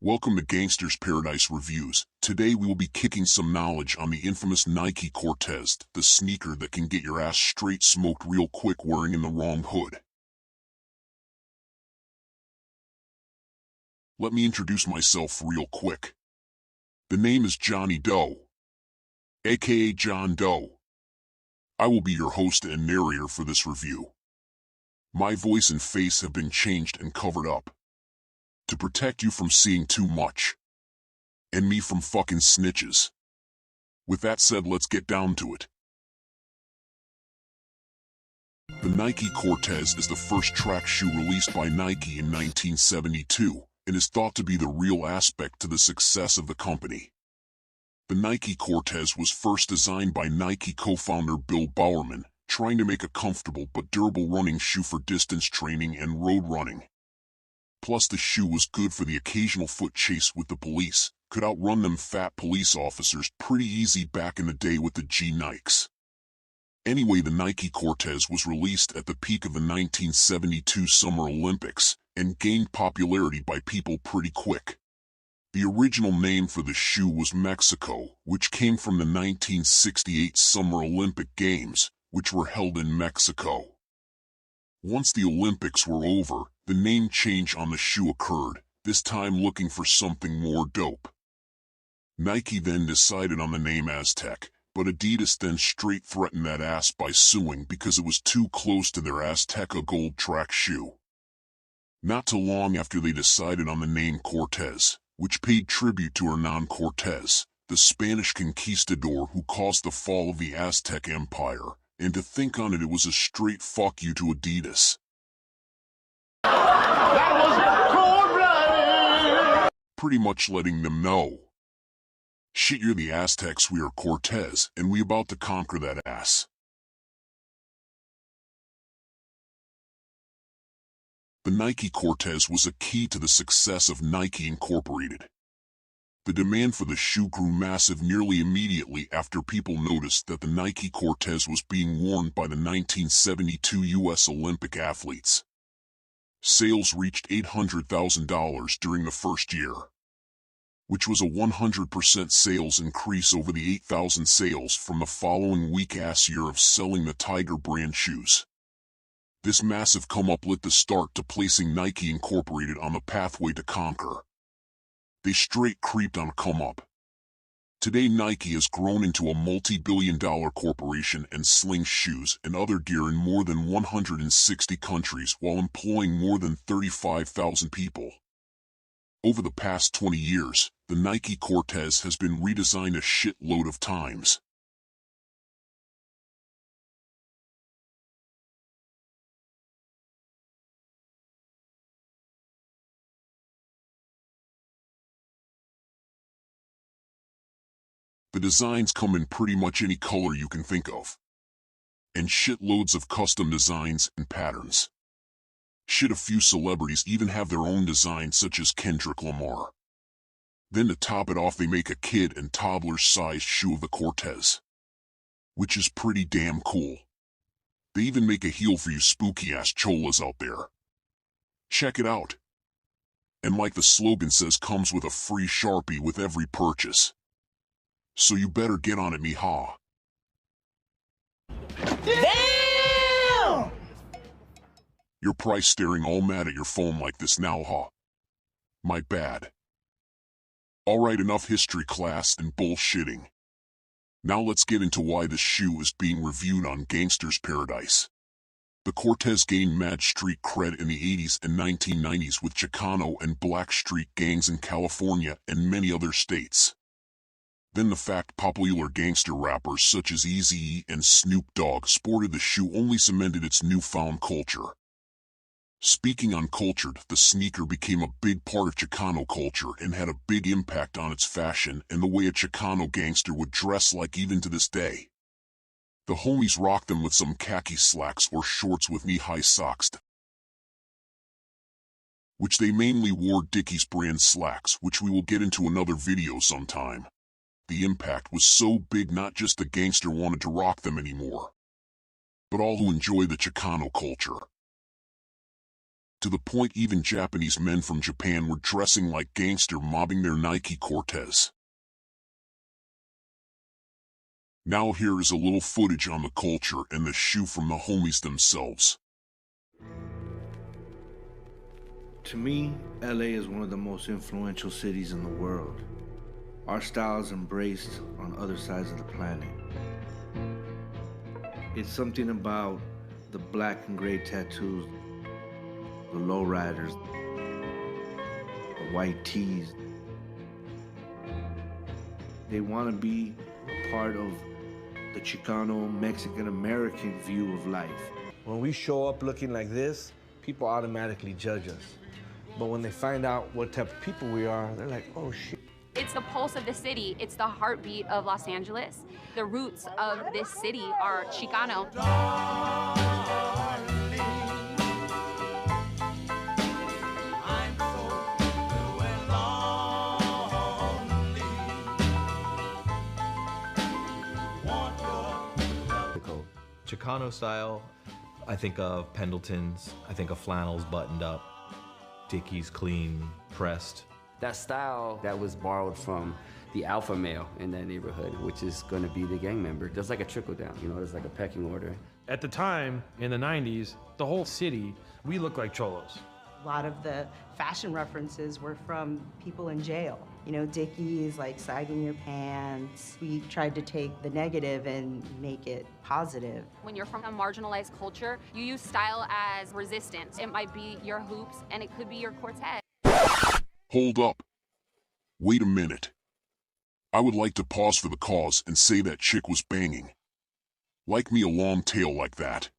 Welcome to Gangsters Paradise Reviews. Today we will be kicking some knowledge on the infamous Nike Cortez, the sneaker that can get your ass straight smoked real quick wearing in the wrong hood. Let me introduce myself real quick. The name is Johnny Doe, aka John Doe. I will be your host and narrator for this review. My voice and face have been changed and covered up to protect you from seeing too much, and me from fucking snitches. With that said, let's get down to it. The Nike Cortez is the first track shoe released by Nike in 1972, and is thought to be the real aspect to the success of the company. The Nike Cortez was first designed by Nike co-founder Bill Bowerman, trying to make a comfortable but durable running shoe for distance training and road running. Plus, the shoe was good for the occasional foot chase with the police, could outrun them fat police officers pretty easy back in the day with the G-Nikes. Anyway, the Nike Cortez was released at the peak of the 1972 Summer Olympics, and gained popularity by people pretty quick. The original name for the shoe was Mexico, which came from the 1968 Summer Olympic Games, which were held in Mexico. Once the Olympics were over, the name change on the shoe occurred, this time looking for something more dope. Nike then decided on the name Aztec, but Adidas then straight threatened that ass by suing because it was too close to their Azteca gold track shoe. Not too long after they decided on the name Cortez, which paid tribute to Hernan Cortez, the Spanish conquistador who caused the fall of the Aztec Empire, and to think on it, it was a straight fuck you to Adidas. That was cold-blooded! Pretty much letting them know, shit, you're the Aztecs, we are Cortez, and we about to conquer that ass. The Nike Cortez was a key to the success of Nike Incorporated. The demand for the shoe grew massive nearly immediately after people noticed that the Nike Cortez was being worn by the 1972 U.S. Olympic athletes. Sales reached $800,000 during the first year, which was a 100% sales increase over the 8,000 sales from the following weak-ass year of selling the Tiger brand shoes. This massive come-up lit the start to placing Nike Incorporated on the pathway to conquer. They straight creeped on a come-up. Today Nike has grown into a multi-billion-dollar corporation and slings shoes and other gear in more than 160 countries while employing more than 35,000 people. Over the past 20 years, the Nike Cortez has been redesigned a shitload of times. The designs come in pretty much any color you can think of, and shitloads of custom designs and patterns. Shit, a few celebrities even have their own designs, such as Kendrick Lamar. Then to top it off, they make a kid and toddler-sized shoe of the Cortez, which is pretty damn cool. They even make a heel for you spooky-ass cholas out there. Check it out. And like the slogan says, comes with a free Sharpie with every purchase. So you better get on it, mija. Damn! You're probably staring all mad at your phone like this now, huh? My bad. Alright, enough history class and bullshitting. Now let's get into why this shoe is being reviewed on Gangsters Paradise. The Cortez gained mad street cred in the 80s and 1990s with Chicano and Black Street gangs in California and many other states. Then the fact popular gangster rappers such as Eazy-E and Snoop Dogg sported the shoe only cemented its newfound culture. Speaking on culture, the sneaker became a big part of Chicano culture and had a big impact on its fashion and the way a Chicano gangster would dress like even to this day. The homies rocked them with some khaki slacks or shorts with knee-high socks, which they mainly wore Dickies brand slacks, which we will get into another video sometime. The impact was so big not just the gangster wanted to rock them anymore, but all who enjoy the Chicano culture. to the point even Japanese men from Japan were dressing like Gangster mobbing their Nike Cortez. Now here is a little footage on the culture and the shoe from the homies themselves. To me, LA is one of the most influential cities in the world. Our style is embraced on other sides of the planet. It's something about the black and gray tattoos, the lowriders, the white tees. They want to be a part of the Chicano, Mexican-American view of life. When we show up looking like this, people automatically judge us. But when they find out what type of people we are, they're like, oh shit. It's the pulse of the city. It's the heartbeat of Los Angeles. The roots of this city are Chicano. Chicano style, I think of Pendletons, I think of flannels buttoned up, Dickies clean, pressed. That style that was borrowed from the alpha male in that neighborhood, which is going to be the gang member. There's like a trickle down, you know, there's like a pecking order. At the time, in the 90s, the whole city, we looked like cholos. A lot of the fashion references were from people in jail. You know, Dickies, like sagging your pants. We tried to take the negative and make it positive. When you're from a marginalized culture, you use style as resistance. It might be your hoops and it could be your Cortez. Hold up. Wait a minute. I would like to pause for the cause and say that chick was banging. Like me a long tail like that.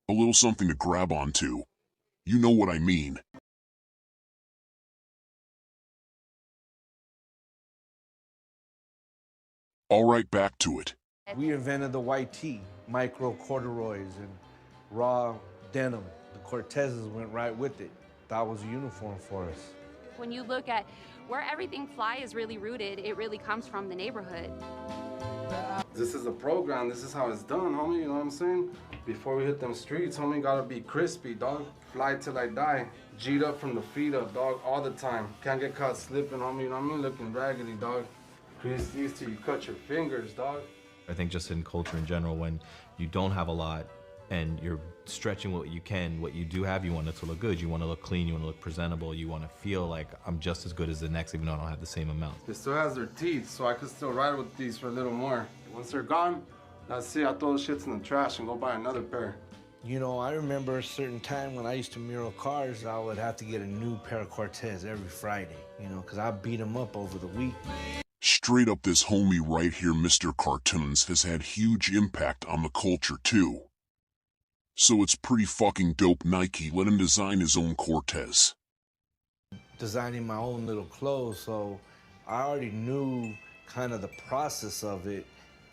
A little something to grab onto. You know what I mean. Alright, back to it. We invented the white tee, micro corduroys, and raw denim. The Cortezes went right with it. That was a uniform for us. When you look at where everything fly is really rooted, it really comes from the neighborhood. This is a program, this is how it's done, homie, you know what I'm saying? Before we hit them streets, homie, gotta be crispy, dog. Fly till I die. G'd up from the feet up, dog, all the time. Can't get caught slipping, homie, you know what I mean? Looking raggedy, dog. Chris used to, you cut your fingers, dog. I think just in culture in general, when you don't have a lot and you're stretching what you can, what you do have, you want it to look good, you want to look clean, you want to look presentable, you want to feel like I'm just as good as the next, even though I don't have the same amount. It still has their teeth, so I could still ride with these for a little more. Once they're gone, that's it, I throw the shits in the trash and go buy another pair. You know, I remember a certain time when I used to mural cars, I would have to get a new pair of Cortez every Friday, you know, because I beat them up over the week. Straight up, this homie right here, Mr. Cartoons, has had huge impact on the culture too. So it's pretty fucking dope Nike let him design his own Cortez. Designing my own little clothes, so I already knew kind of the process of it.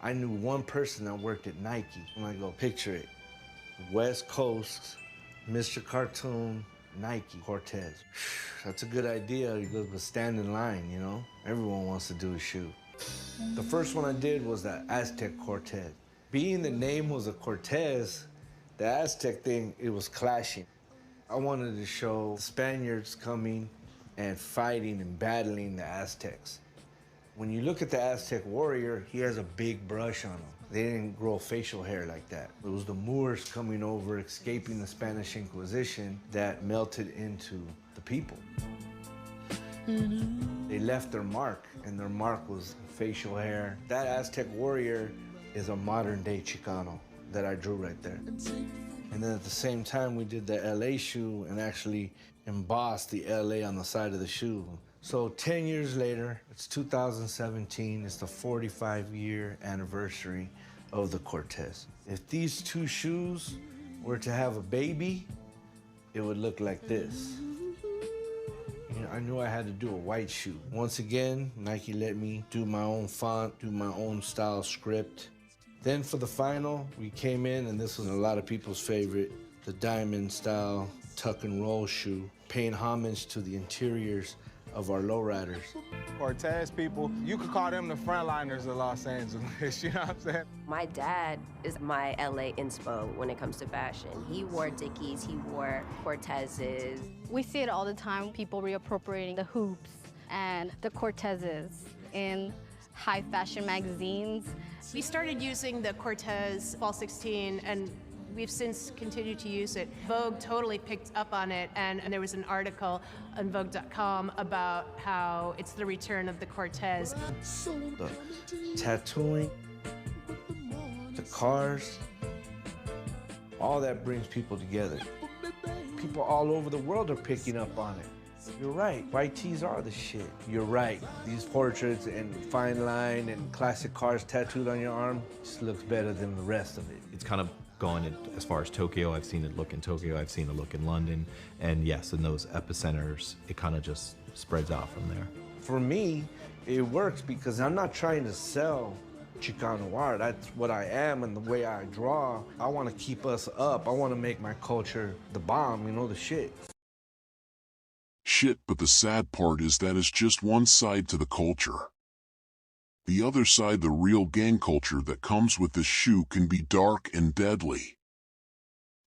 I knew one person that worked at Nike. I'm gonna go picture it. West Coast, Mr. Cartoon, Nike, Cortez. That's a good idea. You go stand in line, you know? Everyone wants to do a shoe. The first one I did was the Aztec Cortez. Being the name was a Cortez, the Aztec thing, it was clashing. I wanted to show the Spaniards coming and fighting and battling the Aztecs. When you look at the Aztec warrior, he has a big brush on him. They didn't grow facial hair like that. It was the Moors coming over, escaping the Spanish Inquisition that melted into the people. They left their mark, and their mark was facial hair. That Aztec warrior is a modern-day Chicano that I drew right there. And then at the same time, we did the LA shoe and actually embossed the LA on the side of the shoe. So 10 years later, it's 2017, it's the 45-year anniversary of the Cortez. If these two shoes were to have a baby, it would look like this. You know, I knew I had to do a white shoe. Once again, Nike let me do my own font, do my own style script. Then for the final, we came in, and this was a lot of people's favorite, the diamond style tuck and roll shoe, paying homage to the interiors of our lowriders. Cortez people, you could call them the frontliners of Los Angeles, you know what I'm saying? My dad is my LA inspo when it comes to fashion. He wore Dickies, he wore Cortezes. We see it all the time, people reappropriating the hoops and the Cortezes in high fashion magazines. We started using the Cortez Fall 16 and we've since continued to use it. Vogue totally picked up on it, and there was an article on Vogue.com about how it's the return of the Cortez. The tattooing, the cars, all that brings people together. People all over the world are picking up on it. You're right, white tees are the shit. You're right, these portraits and fine line and classic cars tattooed on your arm just looks better than the rest of it. It's kind of going as far as Tokyo. I've seen it look in Tokyo, I've seen it look in London, and yes, in those epicenters, it kind of just spreads out from there. For me, it works because I'm not trying to sell Chicano art. That's what I am and the way I draw. I want to keep us up. I want to make my culture the bomb, you know, the shit. Shit, but the sad part is that is just one side to the culture. The other side, the real gang culture that comes with this shoe, can be dark and deadly.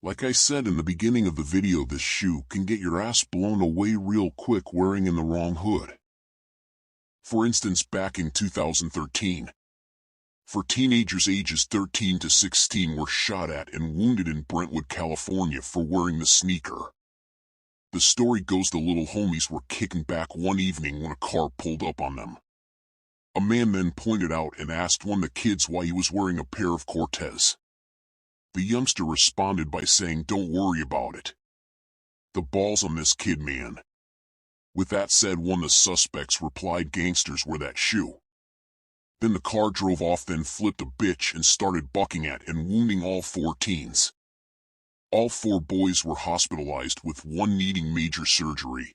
Like I said in the beginning of the video, this shoe can get your ass blown away real quick wearing in the wrong hood. For instance, back in 2013, 4 teenagers ages 13 to 16 were shot at and wounded in Brentwood, California for wearing the sneaker. The story goes the little homies were kicking back one evening when a car pulled up on them. A man then pointed out and asked one of the kids why he was wearing a pair of Cortez. The youngster responded by saying, "Don't worry about it." The balls on this kid, man. With that said, one of the suspects replied, "Gangsters wear that shoe." Then the car drove off, then flipped a bitch and started bucking at and wounding all 4 teens. All 4 boys were hospitalized, with one needing major surgery.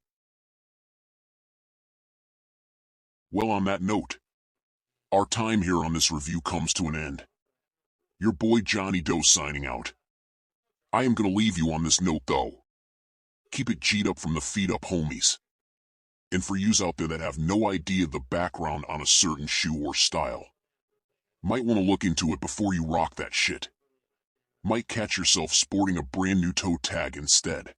Well, on that note, our time here on this review comes to an end. Your boy Johnny Doe signing out. I am gonna leave you on this note though. Keep it G'd up from the feet up, homies. And for yous out there that have no idea the background on a certain shoe or style, might want to look into it before you rock that shit. Might catch yourself sporting a brand new toe tag instead.